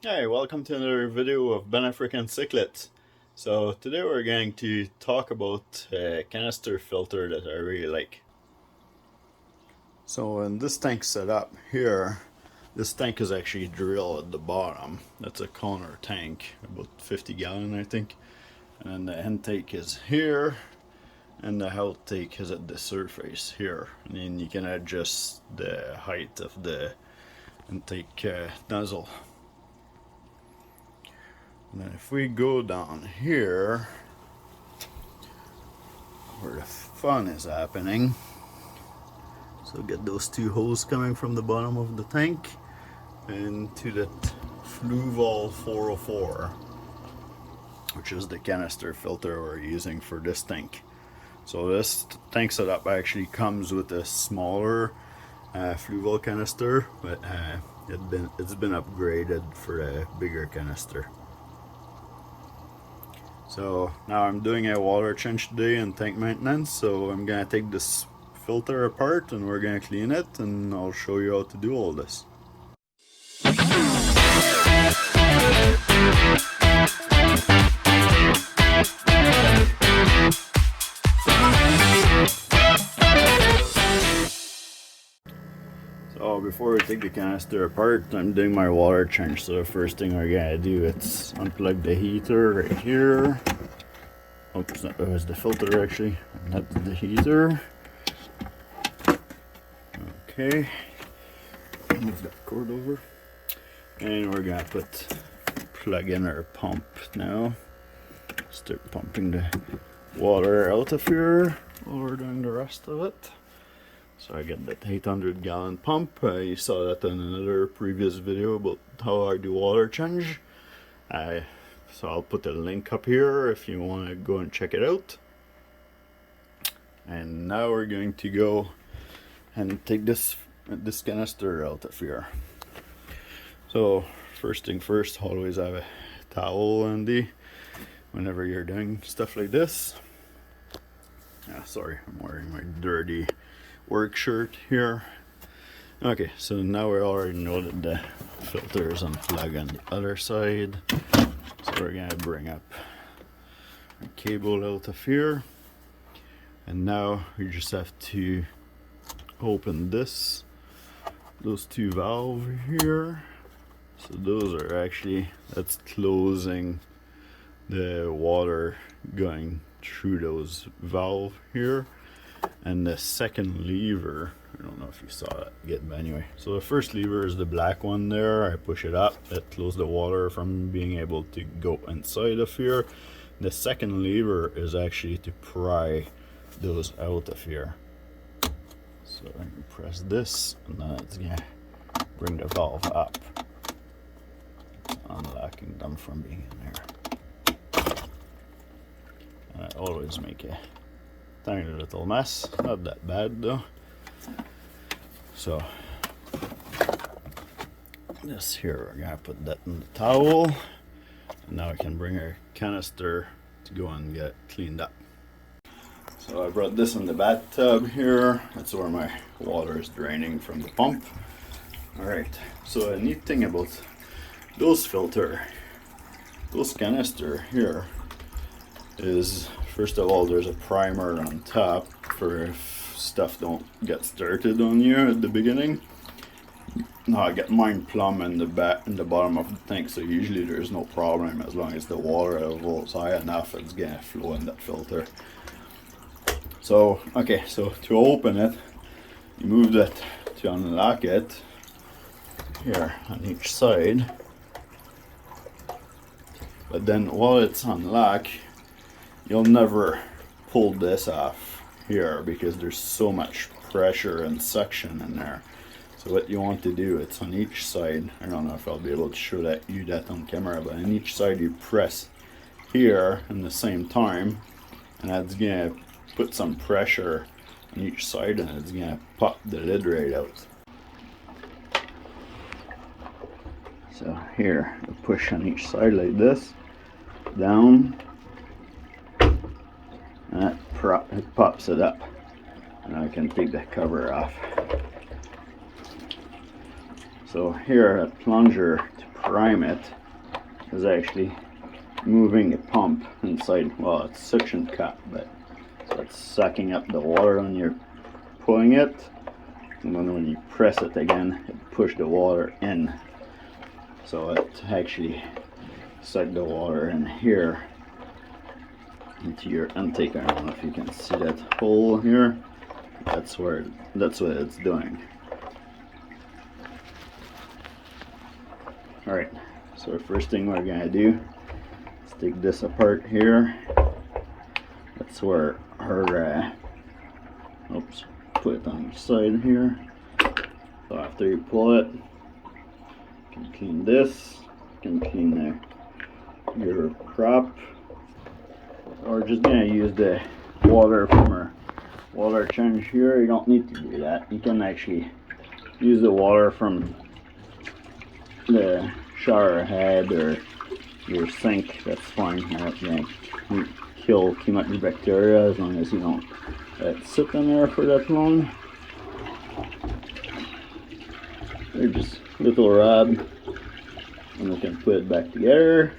Hey, welcome to another video of Benafricancichlids. So today we're going to talk about a canister filter that I really like. So in this tank setup here, this tank is actually drilled at the bottom. That's a corner tank, about 50 gallon I think. And the intake is here, and the outtake is at the surface here. And then you can adjust the height of the intake nozzle. And then if we go down here, where the fun is happening, so get those two holes coming from the bottom of the tank into that Fluval 404, which is the canister filter we're using for this tank. So this tank setup actually comes with a smaller Fluval canister, but it's been upgraded for a bigger canister. So now I'm doing a water change today and tank maintenance, so I'm gonna take this filter apart and we're gonna clean it, and I'll show you how to do all this. So before we take the canister apart, I'm doing my water change. So the first thing we're gonna do is unplug the heater right here. Oops, that was the filter actually, not the heater. Okay, move that cord over. And we're gonna plug in our pump now. Start pumping the water out of here while we're doing the rest of it. So I get that 800 gallon pump. You saw that in another previous video about how I do water change. So I'll put a link up here if you want to go and check it out. And now we're going to go and take this canister out of here. So first thing first, always have a towel handy whenever you're doing stuff like this. Sorry, I'm wearing my dirty work shirt here. Okay, so now we already know that the filter is unplugged on the other side. So we're gonna bring up a cable out of here, and now we just have to open those two valves here. So those are actually, that's closing the water going through those valves here. And the second lever, I don't know if you saw that yet, but anyway. So the first lever is the black one there. I push it up, it closes the water from being able to go inside of here. The second lever is actually to pry those out of here. So I can press this, and then it's gonna bring the valve up, unlocking them from being in there. And I always make a tiny little mess, not that bad though. So this here, we're gonna put that in the towel, and now I can bring our canister to go and get it cleaned up. So I brought this in the bathtub here. That's where my water is draining from the pump. Alright, so a neat thing about those canister here is, first of all, there's a primer on top for if stuff don't get started on you at the beginning. Now I get mine plumb in the bottom of the tank, so usually there's no problem as long as the water level is high enough, it's gonna flow in that filter. So okay, so to open it, you move that to unlock it here on each side. But then while it's unlocked, you'll never pull this off here because there's so much pressure and suction in there. So what you want to do, it's on each side. I don't know if I'll be able to show you that on camera, but on each side you press here in the same time, and that's gonna put some pressure on each side, and it's gonna pop the lid right out. So here, you push on each side like this, down, and it pops it up, and I can take the cover off. So here, a plunger to prime it is actually moving the pump inside. Well, it's suction cup, but so it's sucking up the water when you're pulling it, and then when you press it again, it pushes the water in. So it actually sucked the water in here into your intake. I don't know if you can see that hole here. That's what it's doing. Alright, so the first thing we're gonna do is take this apart here. That's where her oops, put it on each side here. So after you pull it, you can clean this, you can clean your prop, or just gonna use the water from our water change here. You don't need to do that. You can actually use the water from the shower head or your sink. That's fine. You're not gonna kill too much bacteria as long as you don't let it sit in there for that long. They're just little rod, and we can put it back together.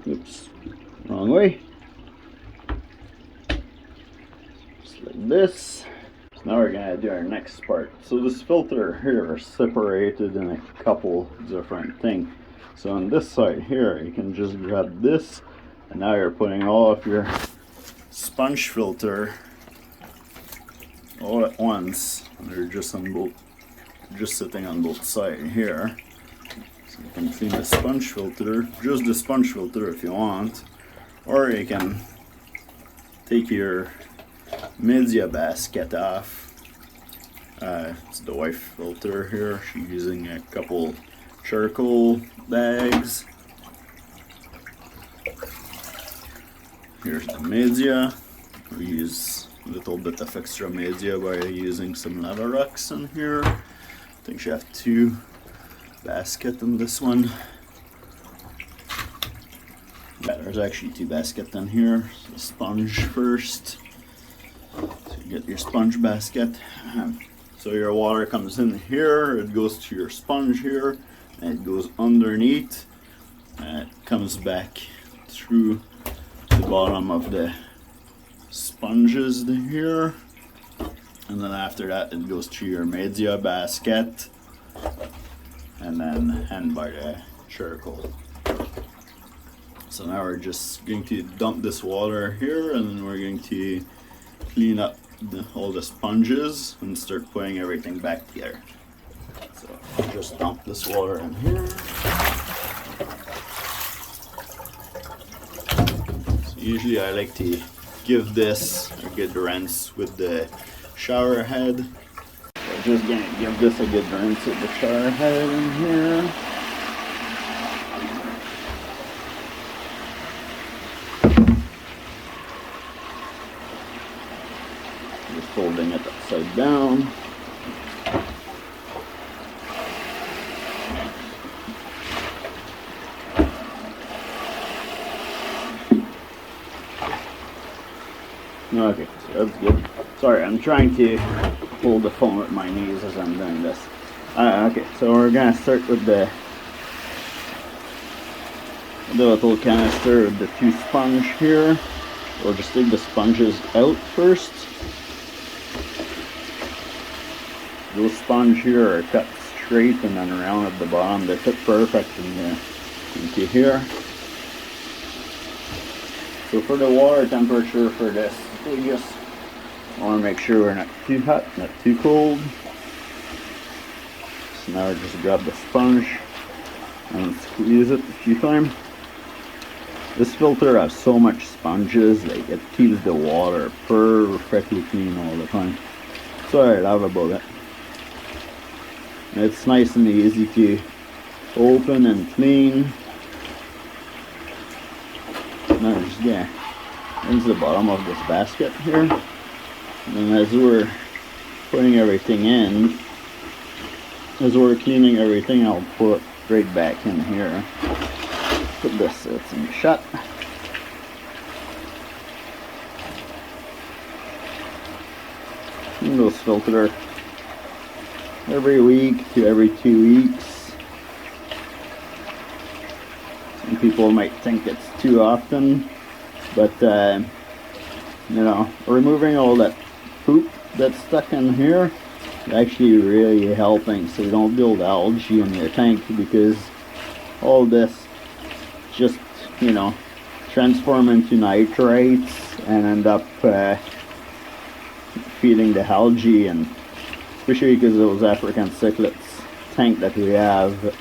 Oops, wrong way. Just like this. So now we're gonna do our next part. So this filter here is separated in a couple different things. So on this side here, you can just grab this, and now you're putting all of your sponge filter all at once. And they're just on both, just sitting on both sides here. So you can clean the sponge filter, just the sponge filter if you want, or you can take your media basket off. It's the wife filter here. She's using a couple charcoal bags. Here's the media. We use a little bit of extra media by using some lava rocks in here. I think she have 2 baskets in this one. Yeah, there's actually 2 baskets in here. So sponge first. So you get your sponge basket. So your water comes in here, it goes to your sponge here, and it goes underneath, and it comes back through the bottom of the sponges here, and then after that it goes to your media basket, and then end by the charcoal. So now we're just going to dump this water here, and then we're going to clean up all the sponges and start putting everything back together. So I'll just dump this water in here. So usually I like to give this a good rinse with the shower head. So I'm just gonna give this a good rinse with the shower head in here. Just folding it upside down. Okay, so that's good. Sorry, I'm trying to hold the phone with my knees as I'm doing this. Okay, so we're gonna start with the little canister with the 2 sponge here. We'll just take the sponges out first. Those sponge here are cut straight and then around at the bottom. They fit perfect into here. So for the water temperature for this, we just want to make sure we're not too hot, not too cold. So now we just grab the sponge and squeeze it a few times. This filter has so much sponges, like it keeps the water perfectly clean all the time. Sorry, I love about it. It's nice and easy to open and clean. Now just into the bottom of this basket here. And then as we're putting everything in, as we're cleaning everything, I'll put right back in here. Put this thing shut. Windows filter every week to every 2 weeks. Some people might think it's too often, but you know, removing all that poop that's stuck in here is actually really helping so you don't build algae in your tank, because all this just, you know, transform into nitrates and end up feeding the algae. And especially because those African Cichlid's tank that we have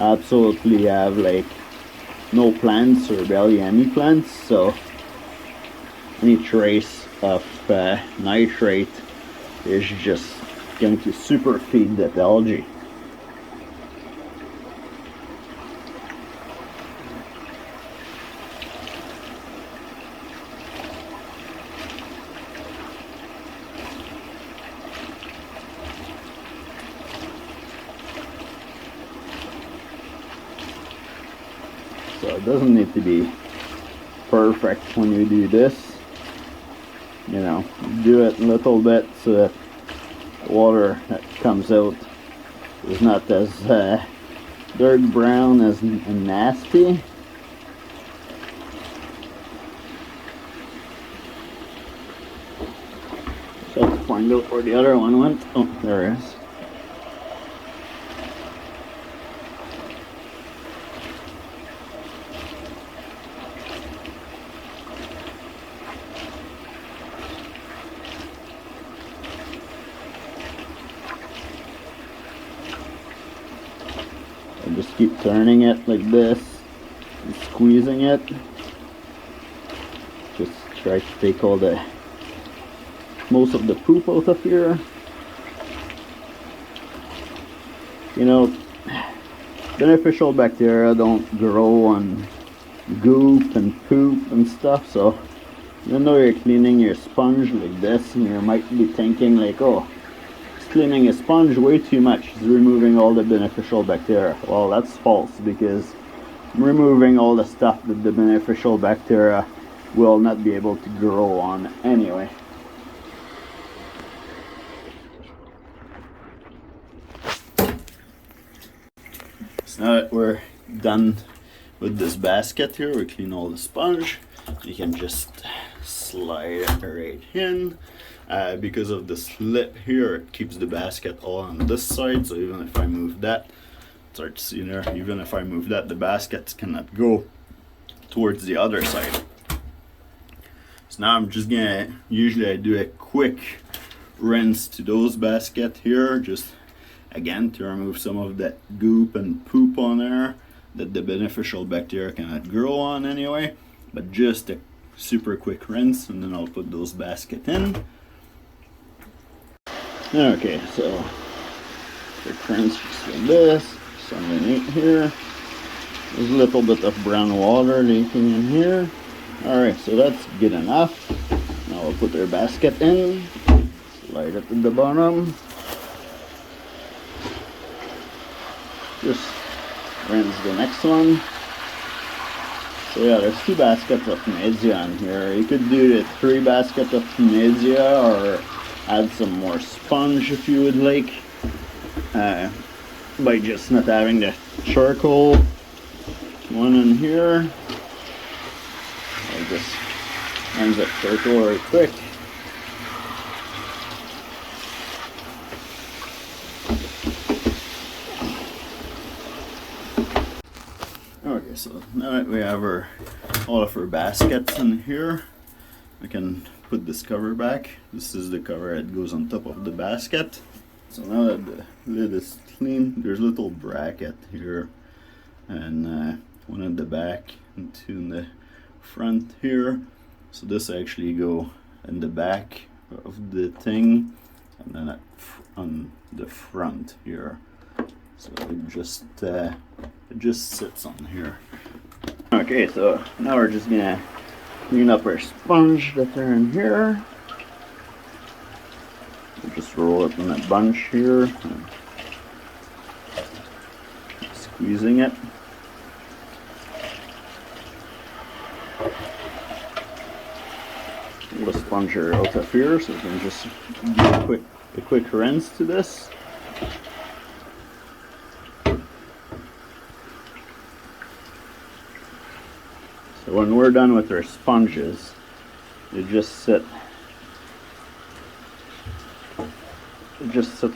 absolutely have like no plants or barely any plants, so any trace of nitrate is just going to super feed that algae. So it doesn't need to be perfect when you do this. You know, do it a little bit so that the water that comes out is not as dark brown and nasty. Just have to find out where the other one went. Oh, there it is. And just keep turning it like this and squeezing it. Just try to take all the most of the poop out of here. You know, beneficial bacteria don't grow on goop and poop and stuff, so even though you're cleaning your sponge like this and you might be thinking like, oh, cleaning a sponge way too much is removing all the beneficial bacteria. Well, that's false, because removing all the stuff that the beneficial bacteria will not be able to grow on anyway. So now that we're done with this basket here, we clean all the sponge. You can just slide it right in. Because of this lip here, it keeps the basket all on this side, so even if I move that, start to see there, even if I move that, the baskets cannot go towards the other side. So now I'm just gonna, usually I do a quick rinse to those baskets here, just again to remove some of that goop and poop on there that the beneficial bacteria cannot grow on anyway, but just a super quick rinse, and then I'll put those baskets in. Okay, so quick rinse just like this, just underneath here. There's a little bit of brown water leaking in here. Alright, so that's good enough. Now we'll put our basket in, slide it to the bottom. Just rinse the next one. So yeah, there's 2 baskets of media in here. You could do the 3 baskets of media or add some more sponge if you would like, by just not having the charcoal one in here. I'll just rinse that charcoal right quick. Okay, so now that we have all of our baskets in here, we can put this cover back. This is the cover that goes on top of the basket. So now that the lid is clean, there's a little bracket here, and one in the back and 2 in the front here. So this actually go in the back of the thing, and then on the front here. So it just sits on here. Okay, so now we're just gonna clean up our sponge that are in here. We'll just roll it in a bunch here, squeezing it. the sponger out of here, so we can just do a quick rinse to this. So when we're done with our sponges, they just sit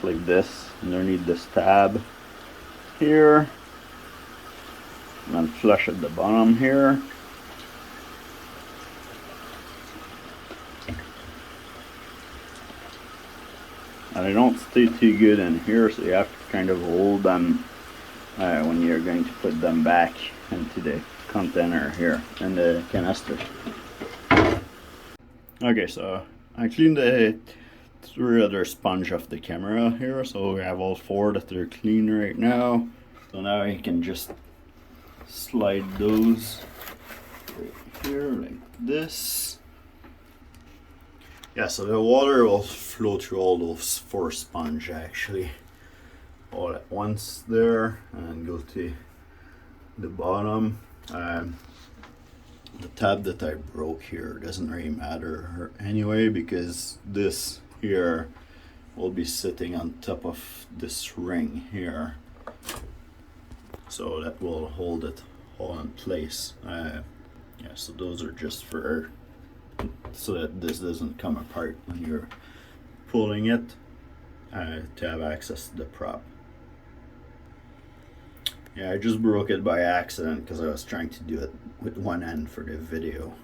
like this underneath this tab here, and then flush at the bottom here. And they don't stay too good in here, so you have to kind of hold them when you're going to put them back into the container here in the canister. Okay, so I cleaned the 3 other sponge off the camera here, so we have all 4 that are clean right now. So now you can just slide those right here like this. Yeah, so the water will flow through all those 4 sponge actually all at once there and go to the bottom. The tab that I broke here doesn't really matter anyway, because this here will be sitting on top of this ring here, so that will hold it all in place. Yeah, so those are just for so that this doesn't come apart when you're pulling it, to have access to the prop. Yeah, I just broke it by accident because I was trying to do it with one end for the video.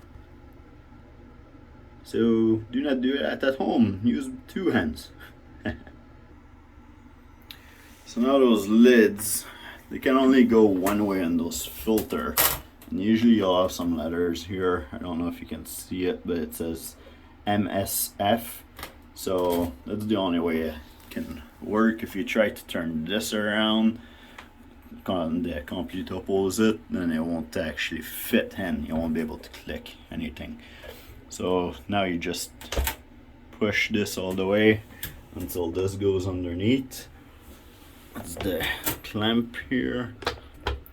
So do not do it at home, use 2 hands. So now those lids, they can only go one way in those filter. And usually you'll have some letters here, I don't know if you can see it, but it says MSF. So that's the only way it can work. If you try to turn this around, the complete opposite, then it won't actually fit in. You won't be able to click anything. So now you just push this all the way until this goes underneath. That's the clamp here.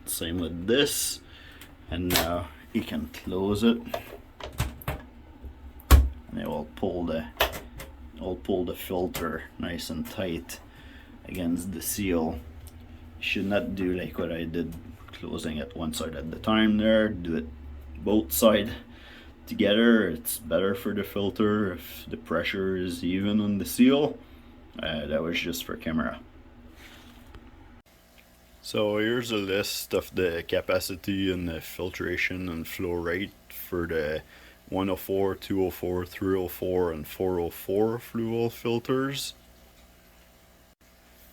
Same with this. And now you can close it. And it will pull the filter nice and tight against the seal. You should not do like what I did, closing it one side at the time there. Do it both sides together. It's better for the filter if the pressure is even on the seal. That was just for camera. So here's a list of the capacity and the filtration and flow rate for the 104, 204, 304 and 404 fluval filters.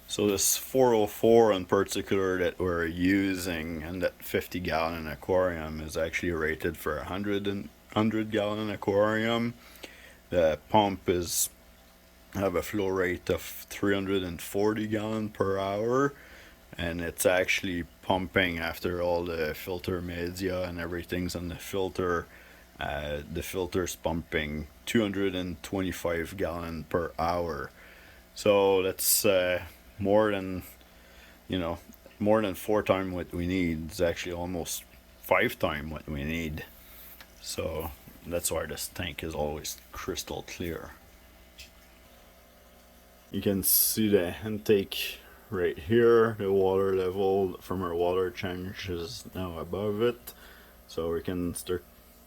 So this 404 in particular that we're using, and that 50-gallon aquarium, is actually rated for 100-gallon aquarium. The pump have a flow rate of 340 gallon per hour, and it's actually pumping after all the filter media and everything's on the filter. The filter's pumping 225 gallon per hour. So that's more than 4 times what we need. It's actually almost 5 times what we need. So that's why this tank is always crystal clear. You can see the intake right here. The water level from our water change is now above it, so we can start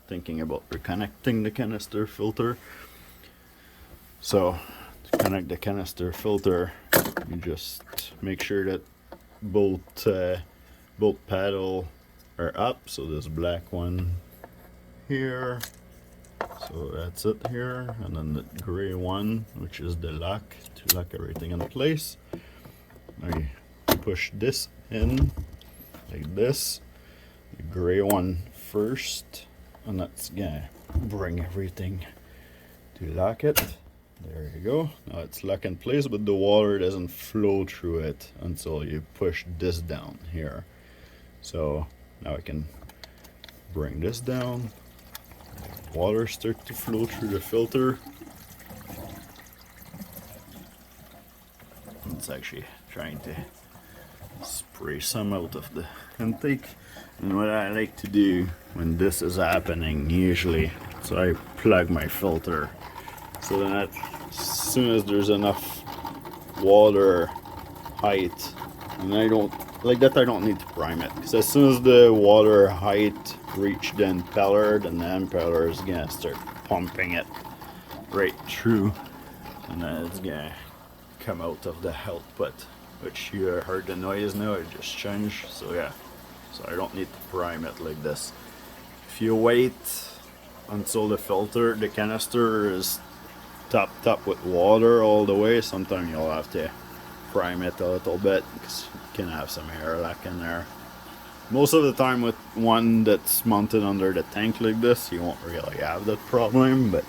thinking about reconnecting the canister filter. So to connect the canister filter, you just make sure that both paddle are up. So this black one here, so that's it here, and then the gray one, which is the lock to lock everything in place. Now you push this in like this, the gray one first, and that's gonna bring everything to lock it. There you go. Now it's locked in place, but the water doesn't flow through it until you push this down here. So now I can bring this down. Water starts to flow through the filter. It's actually trying to spray some out of the intake. And what I like to do when this is happening, usually So I plug my filter. So then as soon as there's enough water height, and I don't like that, I don't need to prime it, because as soon as the water height reach the impeller, then the impeller is gonna start pumping it right through, and then it's gonna come out of the output, which you heard the noise now. I just changed. So yeah, so I don't need to prime it like this. If you wait until the canister is topped up with water all the way, sometimes you'll have to prime it a little bit, because you can have some airlock in there. Most of the time with one that's mounted under the tank like this, you won't really have that problem, but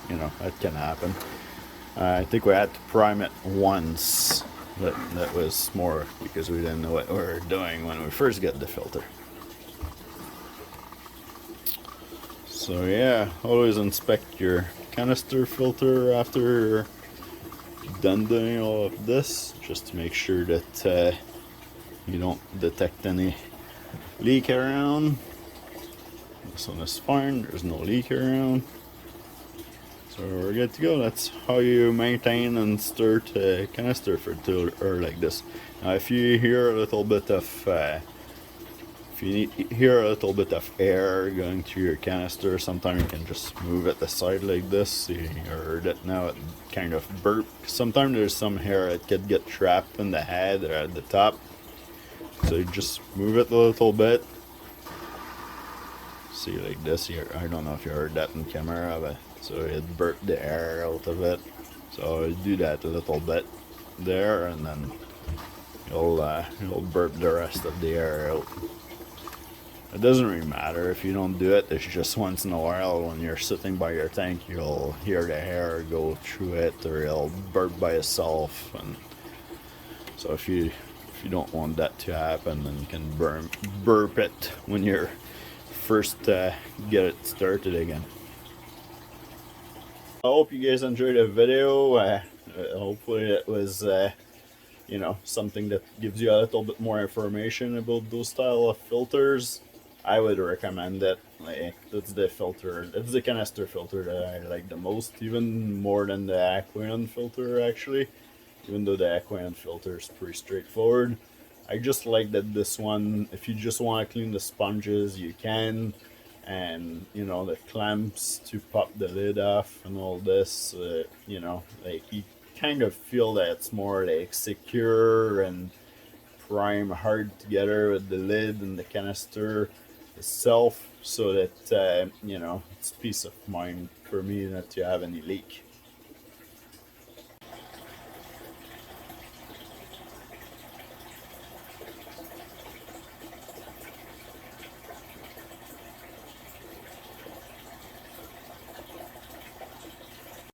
you know, that can happen. I think we had to prime it once, but that was more because we didn't know what we were doing when we first got the filter. So yeah, always inspect your canister filter after you're done doing all of this, just to make sure that you don't detect any leak around. This one is fine, there's no leak around. So we're good to go. That's how you maintain and start a canister filter like this. Now if you hear a little bit of hear a little bit of air going through your canister, sometimes you can just move it aside like this. You heard it now, it kind of burp. Sometimes there's some air that could get trapped in the head or at the top. So you just move it a little bit. See, like this here. I don't know if you heard that in camera, but so it burped the air out of it. So do that a little bit there, and then you'll burp the rest of the air out. It doesn't really matter if you don't do it. It's just once in a while when you're sitting by your tank, you'll hear the air go through it, or it'll burp by itself. And so if you don't want that to happen, then you can burp it when you're first get it started again. I hope you guys enjoyed the video. Hopefully it was you know, something that gives you a little bit more information about those style of filters. I would recommend it. Like, that's the canister filter that I like the most, even more than the Aqueon filter actually, even though the Aqueon filter is pretty straightforward. I just like that this one, if you just want to clean the sponges, you can, and you know, the clamps to pop the lid off and all this, you know, like you kind of feel that it's more like secure and prime hard together with the lid and the canister itself, so that you know, it's peace of mind for me not to have any leak.